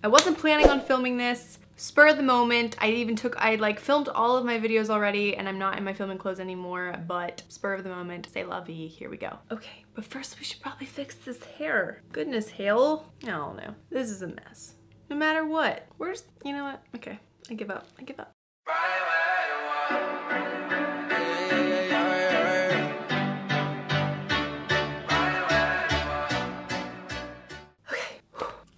I wasn't planning on filming this. Spur of the moment. I like filmed all of my videos already and I'm not in my filming clothes anymore, but spur of the moment, say la vie, here we go. Okay, but first we should probably fix this hair. Goodness, Hale. Oh no, this is a mess. No matter what. You know what? Okay, I give up, I give up. Okay,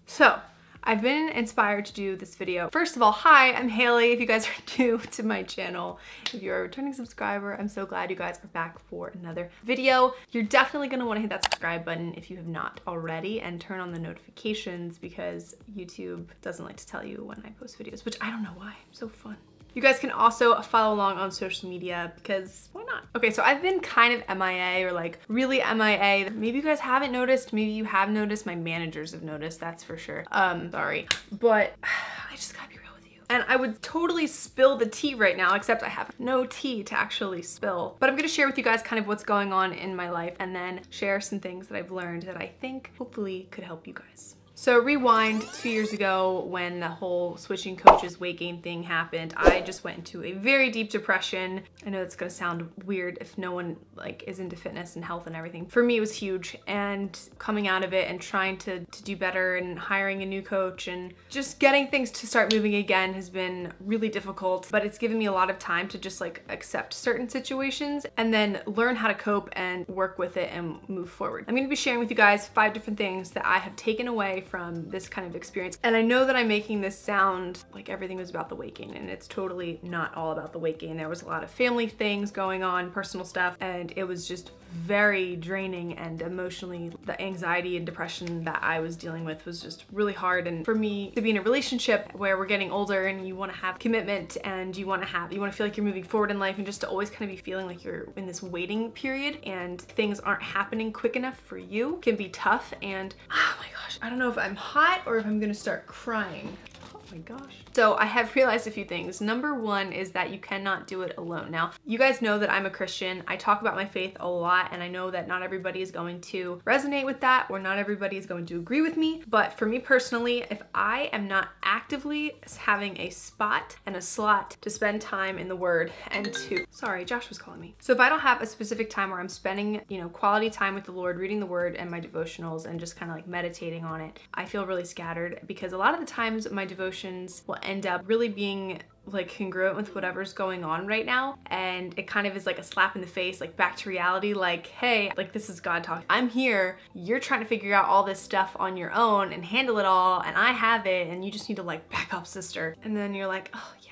so I've been inspired to do this video. First of all, hi, I'm Haley. If you guys are new to my channel, if you're a returning subscriber, I'm so glad you guys are back for another video. You're definitely gonna wanna hit that subscribe button if you have not already and turn on the notifications because YouTube doesn't like to tell you when I post videos, which I don't know why, so fun. You guys can also follow along on social media because why not? Okay, so I've been kind of MIA or like really MIA. Maybe you guys haven't noticed, maybe you have noticed, my managers have noticed, that's for sure. Sorry, but I just gotta be real with you. And I would totally spill the tea right now, except I have no tea to actually spill. But I'm gonna share with you guys kind of what's going on in my life and then share some things that I've learned that I think hopefully could help you guys. So rewind 2 years ago when the whole switching coaches weight gain thing happened, I just went into a very deep depression. I know it's gonna sound weird if no one like is into fitness and health and everything. For me, it was huge, and coming out of it and trying to do better and hiring a new coach and just getting things to start moving again has been really difficult, but it's given me a lot of time to just like accept certain situations and then learn how to cope and work with it and move forward. I'm gonna be sharing with you guys 5 different things that I have taken away from this kind of experience. And I know that I'm making this sound like everything was about the weight gain, and it's totally not all about the weight gain. There was a lot of family things going on, personal stuff, and it was just very draining, and emotionally the anxiety and depression that I was dealing with was just really hard. And for me to be in a relationship where we're getting older and you want to have commitment and you want to feel like you're moving forward in life, and just to always kind of be feeling like you're in this waiting period and things aren't happening quick enough for you can be tough. And oh my gosh, I don't know if I'm hot or if I'm gonna start crying. Oh my gosh. So I have realized a few things. Number one is that you cannot do it alone. Now, you guys know that I'm a Christian. I talk about my faith a lot, and I know that not everybody is going to resonate with that, or not everybody is going to agree with me. But for me personally, if I am not actively having a spot and a slot to spend time in the Word and to, sorry, Josh was calling me. So if I don't have a specific time where I'm spending, you know, quality time with the Lord, reading the Word and my devotionals and just kind of like meditating on it, I feel really scattered, because a lot of the times my devotions will end up really being like congruent with whatever's going on right now, and it kind of is like a slap in the face, like back to reality, like, hey, like this is God talking. I'm here, you're trying to figure out all this stuff on your own and handle it all, and I have it, and you just need to like back up, sister. And then you're like, oh yeah,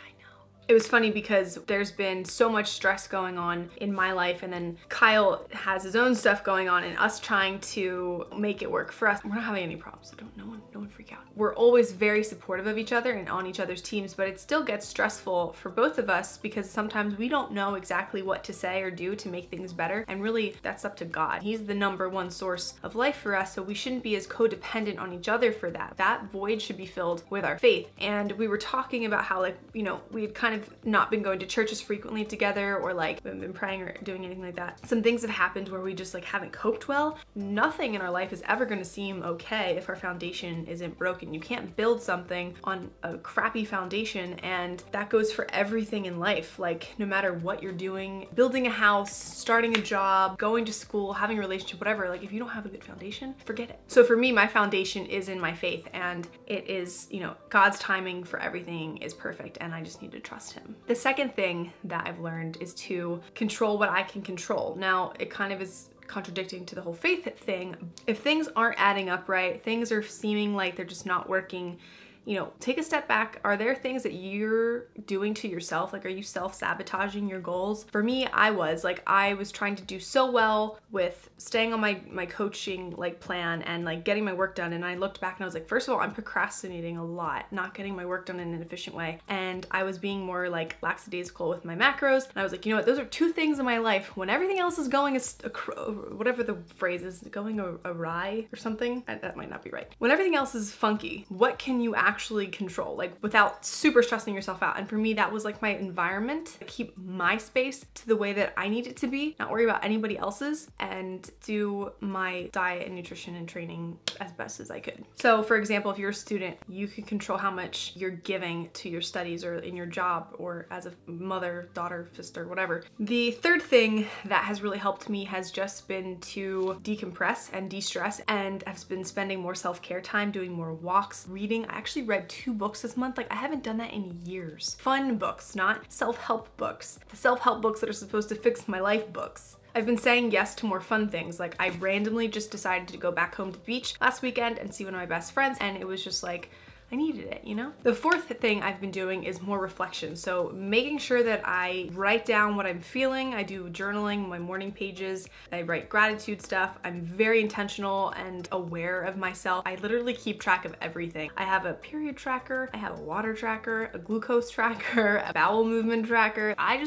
it was funny because there's been so much stress going on in my life, and then Kyle has his own stuff going on, and us trying to make it work for us. We're not having any problems, so no one freak out. We're always very supportive of each other and on each other's teams, but it still gets stressful for both of us because sometimes we don't know exactly what to say or do to make things better, and really that's up to God. He's the #1 source of life for us, so we shouldn't be as codependent on each other for that. That void should be filled with our faith. And we were talking about how, like, you know, we had kind of not been going to churches frequently together, or like we haven't been praying or doing anything like that. Some things have happened where we just like haven't coped well. Nothing in our life is ever going to seem okay if our foundation isn't broken. You can't build something on a crappy foundation, and that goes for everything in life. Like, no matter what you're doing, building a house, starting a job, going to school, having a relationship, whatever, like if you don't have a good foundation, forget it. So for me, my foundation is in my faith, and it is, you know, God's timing for everything is perfect, and I just need to trust him. The second thing that I've learned is to control what I can control. Now, it kind of is contradicting to the whole faith thing. If things aren't adding up right, things are seeming like they're just not working, you know, take a step back. Are there things that you're doing to yourself? Like, are you self-sabotaging your goals? For me, I was trying to do so well with staying on my coaching like plan and like getting my work done. And I looked back and I was like, first of all, I'm procrastinating a lot, not getting my work done in an efficient way. And I was being more like lackadaisical with my macros. And I was like, you know what? Those are 2 things in my life when everything else is going, whatever the phrase is, going awry or something. That might not be right. When everything else is funky, what can you actually actually control, like without super stressing yourself out. And for me, that was like my environment. Keep my space to the way that I need it to be, not worry about anybody else's, and do my diet and nutrition and training as best as I could. So for example, if you're a student, you can control how much you're giving to your studies or in your job or as a mother, daughter, sister, whatever. The third thing that has really helped me has just been to decompress and de-stress, and I've been spending more self-care time, doing more walks, reading. I actually read 2 books this month. Like I haven't done that in years. Fun books, not self-help books. The self-help books that are supposed to fix my life books. I've been saying yes to more fun things. Like I randomly just decided to go back home to the beach last weekend and see one of my best friends, and it was just like, I needed it, you know? The fourth thing I've been doing is more reflection. So making sure that I write down what I'm feeling. I do journaling, my morning pages. I write gratitude stuff. I'm very intentional and aware of myself. I literally keep track of everything. I have a period tracker, I have a water tracker, a glucose tracker, a bowel movement tracker. I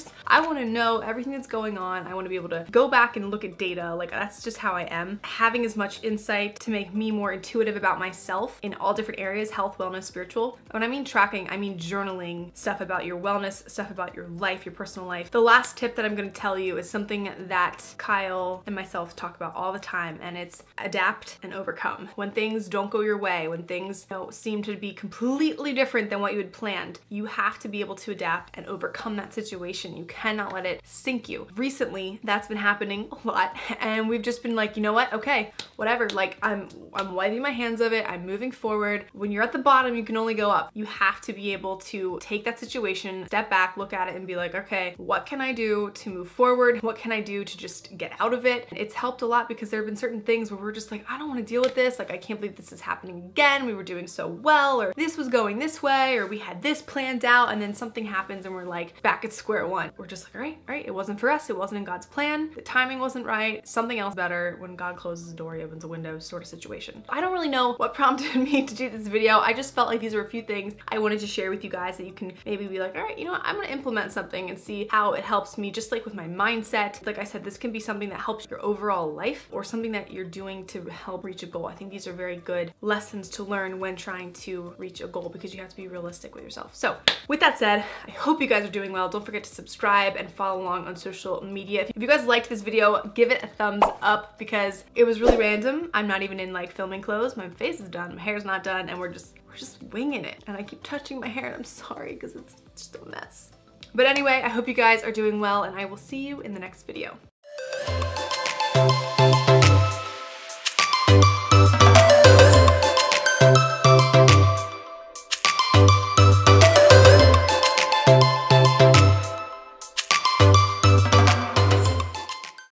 want to know everything that's going on. I want to be able to go back and look at data. Like that's just how I am. Having as much insight to make me more intuitive about myself in all different areas, health, wellness, spiritual. When I mean tracking, I mean journaling, stuff about your wellness, stuff about your life, your personal life. The last tip that I'm going to tell you is something that Kyle and myself talk about all the time, and it's adapt and overcome. When things don't go your way, when things seem to be completely different than what you had planned, you have to be able to adapt and overcome that situation. You cannot let it sink you. Recently, that's been happening a lot, and we've just been like, you know what? Okay, whatever. Like I'm wiping my hands of it. I'm moving forward. When you're at the bottom, you can only go up. You have to be able to take that situation, step back, look at it, and be like, okay, what can I do to move forward? What can I do to just get out of it? It's helped a lot because there have been certain things where we're just like, I don't want to deal with this. Like, I can't believe this is happening again. We were doing so well, or this was going this way, or we had this planned out, and then something happens and we're like back at square one. We're just like, all right, it wasn't for us. It wasn't in God's plan. The timing wasn't right. Something else better. When God closes a door, he opens a window sort of situation. I don't really know what prompted me to do this video. I just felt like these were a few things I wanted to share with you guys that you can maybe be like, all right, you know what, I'm gonna implement something and see how it helps me, just like with my mindset. Like I said, this can be something that helps your overall life or something that you're doing to help reach a goal. I think these are very good lessons to learn when trying to reach a goal, because you have to be realistic with yourself. So with that said, I hope you guys are doing well. Don't forget to subscribe and follow along on social media. If you guys liked this video, give it a thumbs up, because it was really random. I'm not even in like filming clothes. My face is done, my hair's not done, and we're just winging it. And I keep touching my hair, and I'm sorry because it's just a mess. But anyway, I hope you guys are doing well, and I will see you in the next video.